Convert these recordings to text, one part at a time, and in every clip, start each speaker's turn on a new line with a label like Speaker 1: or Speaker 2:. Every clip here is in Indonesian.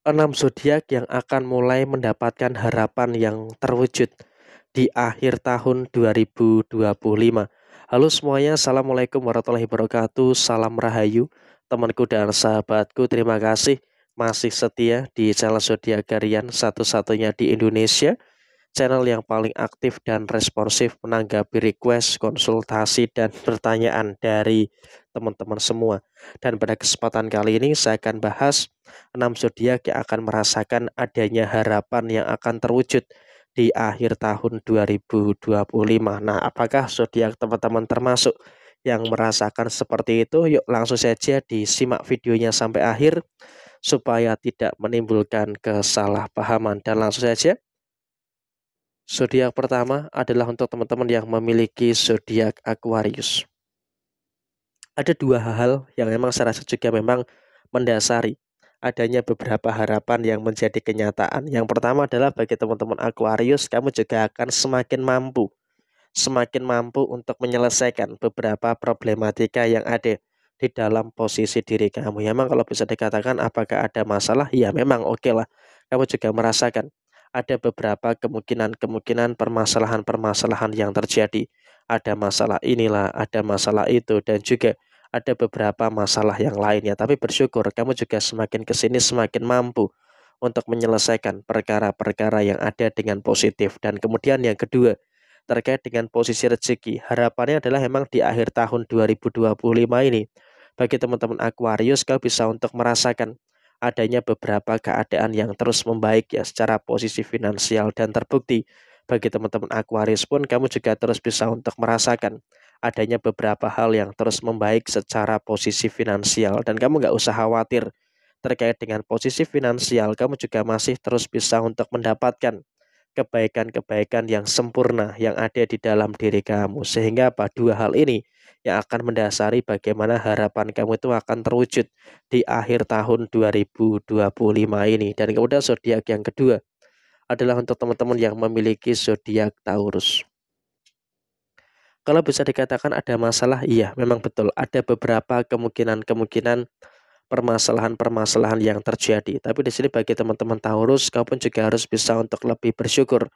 Speaker 1: 6 zodiak yang akan mulai mendapatkan harapan yang terwujud di akhir tahun 2025. Halo semuanya, Assalamualaikum warahmatullahi wabarakatuh. Salam Rahayu, temanku dan sahabatku. Terima kasih masih setia di channel Zodiak Harian satu-satunya di Indonesia. Channel yang paling aktif dan responsif menanggapi request, konsultasi, dan pertanyaan dari teman-teman semua. Dan pada kesempatan kali ini saya akan bahas 6 zodiak yang akan merasakan adanya harapan yang akan terwujud di akhir tahun 2025. Nah, apakah zodiak teman-teman termasuk yang merasakan seperti itu? Yuk langsung saja disimak videonya sampai akhir supaya tidak menimbulkan kesalahpahaman. Dan langsung saja, zodiak pertama adalah untuk teman-teman yang memiliki zodiak Aquarius. Ada dua hal yang memang saya rasa juga memang mendasari adanya beberapa harapan yang menjadi kenyataan. Yang pertama adalah bagi teman-teman Aquarius, kamu juga akan semakin mampu untuk menyelesaikan beberapa problematika yang ada di dalam posisi diri kamu. Ya, memang kalau bisa dikatakan apakah ada masalah, ya memang oke lah. Kamu juga merasakan ada beberapa kemungkinan permasalahan-permasalahan yang terjadi. Ada masalah inilah, ada masalah itu, dan juga ada beberapa masalah yang lainnya. Tapi bersyukur kamu juga semakin kesini semakin mampu untuk menyelesaikan perkara-perkara yang ada dengan positif. Dan kemudian yang kedua, terkait dengan posisi rezeki. Harapannya adalah memang di akhir tahun 2025 ini, bagi teman-teman Aquarius, kau bisa untuk merasakan adanya beberapa keadaan yang terus membaik ya secara posisi finansial, dan terbukti bagi teman-teman Aquarius pun kamu juga terus bisa untuk merasakan adanya beberapa hal yang terus membaik secara posisi finansial, dan kamu nggak usah khawatir terkait dengan posisi finansial. Kamu juga masih terus bisa untuk mendapatkan kebaikan-kebaikan yang sempurna yang ada di dalam diri kamu. Sehingga apa? Dua hal ini yang akan mendasari bagaimana harapan kamu itu akan terwujud di akhir tahun 2025 ini. Dan kemudian zodiak yang kedua adalah untuk teman-teman yang memiliki zodiak Taurus. Kalau bisa dikatakan ada masalah, iya memang betul. Ada beberapa kemungkinan-kemungkinan permasalahan-permasalahan yang terjadi. Tapi di sini bagi teman-teman Taurus, kau pun juga harus bisa untuk lebih bersyukur.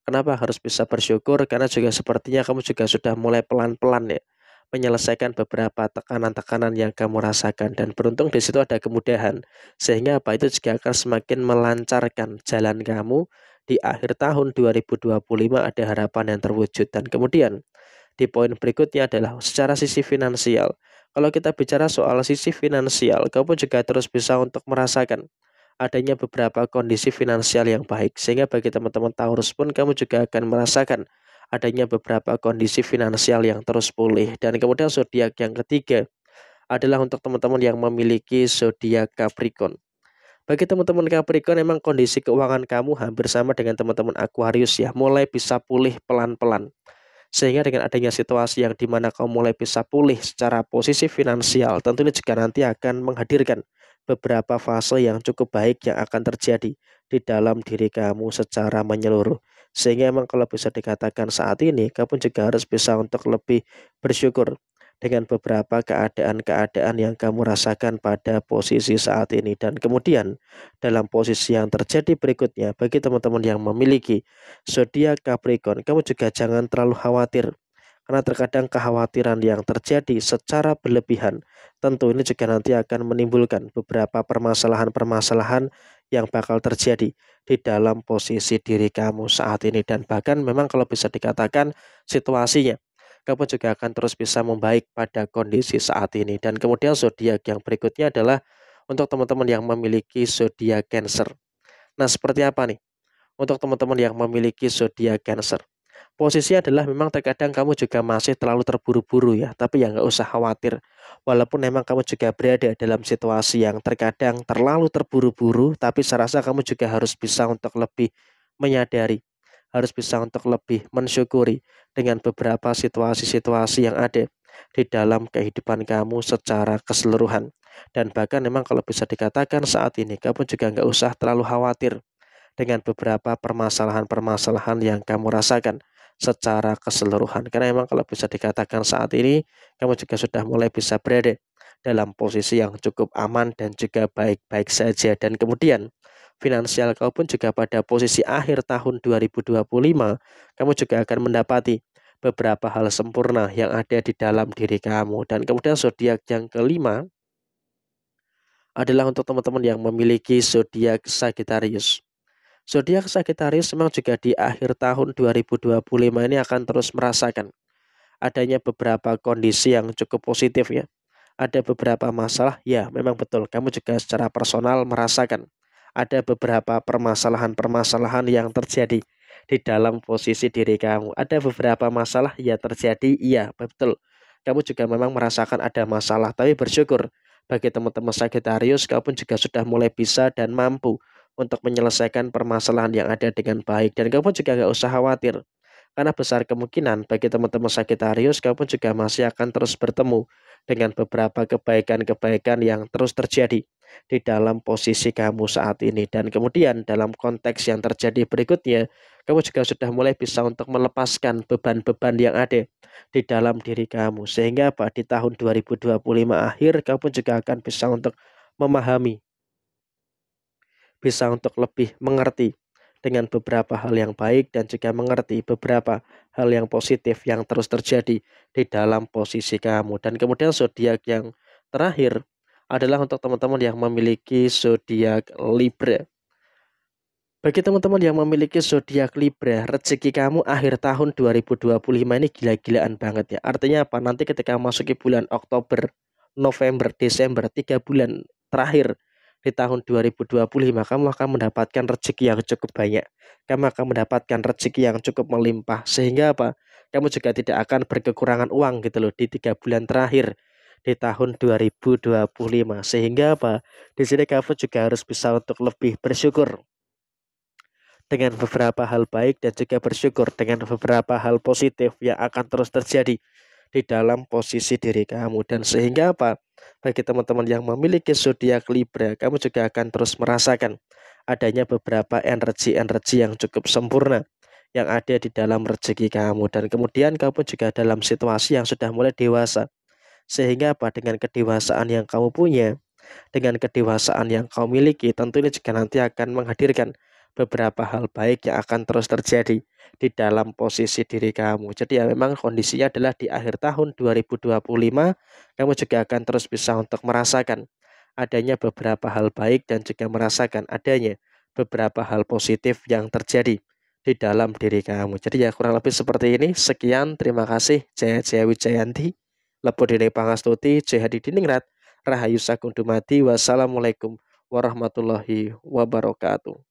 Speaker 1: Kenapa harus bisa bersyukur? Karena juga sepertinya kamu juga sudah mulai pelan-pelan ya menyelesaikan beberapa tekanan-tekanan yang kamu rasakan, dan beruntung di situ ada kemudahan. Sehingga apa itu juga akan semakin melancarkan jalan kamu di akhir tahun 2025. Ada harapan yang terwujud. Dan kemudian di poin berikutnya adalah secara sisi finansial. Kalau kita bicara soal sisi finansial, kamu juga terus bisa untuk merasakan adanya beberapa kondisi finansial yang baik. Sehingga bagi teman-teman Taurus pun kamu juga akan merasakan adanya beberapa kondisi finansial yang terus pulih. Dan kemudian zodiak yang ketiga adalah untuk teman-teman yang memiliki zodiak Capricorn. Bagi teman-teman Capricorn, memang kondisi keuangan kamu hampir sama dengan teman-teman Aquarius ya, mulai bisa pulih pelan-pelan. Sehingga dengan adanya situasi yang dimana kamu mulai bisa pulih secara posisi finansial, tentunya juga nanti akan menghadirkan beberapa fase yang cukup baik yang akan terjadi di dalam diri kamu secara menyeluruh. Sehingga emang kalau bisa dikatakan saat ini, kamu juga harus bisa untuk lebih bersyukur dengan beberapa keadaan-keadaan yang kamu rasakan pada posisi saat ini. Dan kemudian dalam posisi yang terjadi berikutnya, bagi teman-teman yang memiliki zodiak Capricorn, kamu juga jangan terlalu khawatir. Karena terkadang kekhawatiran yang terjadi secara berlebihan tentu ini juga nanti akan menimbulkan beberapa permasalahan-permasalahan yang bakal terjadi di dalam posisi diri kamu saat ini. Dan bahkan memang kalau bisa dikatakan situasinya, kamu juga akan terus bisa membaik pada kondisi saat ini. Dan kemudian zodiak yang berikutnya adalah untuk teman-teman yang memiliki zodiak Cancer. Nah, seperti apa nih untuk teman-teman yang memiliki zodiak Cancer? Posisi adalah memang terkadang kamu juga masih terlalu terburu-buru ya, tapi ya nggak usah khawatir. Walaupun memang kamu juga berada dalam situasi yang terkadang terlalu terburu-buru, tapi saya rasa kamu juga harus bisa untuk lebih menyadari, harus bisa untuk lebih mensyukuri dengan beberapa situasi-situasi yang ada di dalam kehidupan kamu secara keseluruhan. Dan bahkan memang kalau bisa dikatakan saat ini kamu juga nggak usah terlalu khawatir dengan beberapa permasalahan-permasalahan yang kamu rasakan secara keseluruhan. Karena memang kalau bisa dikatakan saat ini kamu juga sudah mulai bisa berada dalam posisi yang cukup aman dan juga baik-baik saja. Dan kemudian finansial kau pun juga pada posisi akhir tahun 2025, kamu juga akan mendapati beberapa hal sempurna yang ada di dalam diri kamu. Dan kemudian zodiak yang kelima adalah untuk teman-teman yang memiliki zodiak Sagittarius. Zodiak Sagittarius memang juga di akhir tahun 2025 ini akan terus merasakan adanya beberapa kondisi yang cukup positif ya. Ada beberapa masalah, ya memang betul. Kamu juga secara personal merasakan ada beberapa permasalahan-permasalahan yang terjadi di dalam posisi diri kamu. Ada beberapa masalah ya terjadi, iya betul. Kamu juga memang merasakan ada masalah, tapi bersyukur bagi teman-teman Sagittarius, kamu pun juga sudah mulai bisa dan mampu untuk menyelesaikan permasalahan yang ada dengan baik. Dan kamu pun juga gak usah khawatir, karena besar kemungkinan bagi teman-teman Sagittarius, kamu pun juga masih akan terus bertemu dengan beberapa kebaikan-kebaikan yang terus terjadi di dalam posisi kamu saat ini. Dan kemudian dalam konteks yang terjadi berikutnya, kamu juga sudah mulai bisa untuk melepaskan beban-beban yang ada di dalam diri kamu. Sehingga apa, di tahun 2025 akhir, kamu pun juga akan bisa untuk memahami, bisa untuk lebih mengerti dengan beberapa hal yang baik dan juga mengerti beberapa hal yang positif yang terus terjadi di dalam posisi kamu. Dan kemudian zodiak yang terakhir adalah untuk teman-teman yang memiliki zodiak Libra. Bagi teman-teman yang memiliki zodiak Libra, rezeki kamu akhir tahun 2025 ini gila-gilaan banget ya. Artinya apa? Nanti ketika masuki bulan Oktober, November, Desember, 3 bulan terakhir di tahun 2025, kamu akan mendapatkan rezeki yang cukup banyak. Kamu akan mendapatkan rezeki yang cukup melimpah. Sehingga apa? Kamu juga tidak akan berkekurangan uang gitu loh di 3 bulan terakhir di tahun 2025. Sehingga apa? Di sini kamu juga harus bisa untuk lebih bersyukur dengan beberapa hal baik dan juga bersyukur dengan beberapa hal positif yang akan terus terjadi di dalam posisi diri kamu. Dan sehingga apa? Bagi teman-teman yang memiliki zodiak Libra, kamu juga akan terus merasakan adanya beberapa energi-energi yang cukup sempurna yang ada di dalam rezeki kamu. Dan kemudian kamu pun juga dalam situasi yang sudah mulai dewasa. Sehingga apa? Dengan kedewasaan yang kamu punya, dengan kedewasaan yang kau miliki, tentu ini juga nanti akan menghadirkan beberapa hal baik yang akan terus terjadi di dalam posisi diri kamu. Jadi ya memang kondisinya adalah di akhir tahun 2025, kamu juga akan terus bisa untuk merasakan adanya beberapa hal baik dan juga merasakan adanya beberapa hal positif yang terjadi di dalam diri kamu. Jadi ya kurang lebih seperti ini. Sekian, terima kasih. Jaya Jaya Wijayanti, Lepo Dene Pangastuti, Jaya Hadi Diningrat, Rahayu Sagung Dumadi. Wassalamualaikum warahmatullahi wabarakatuh.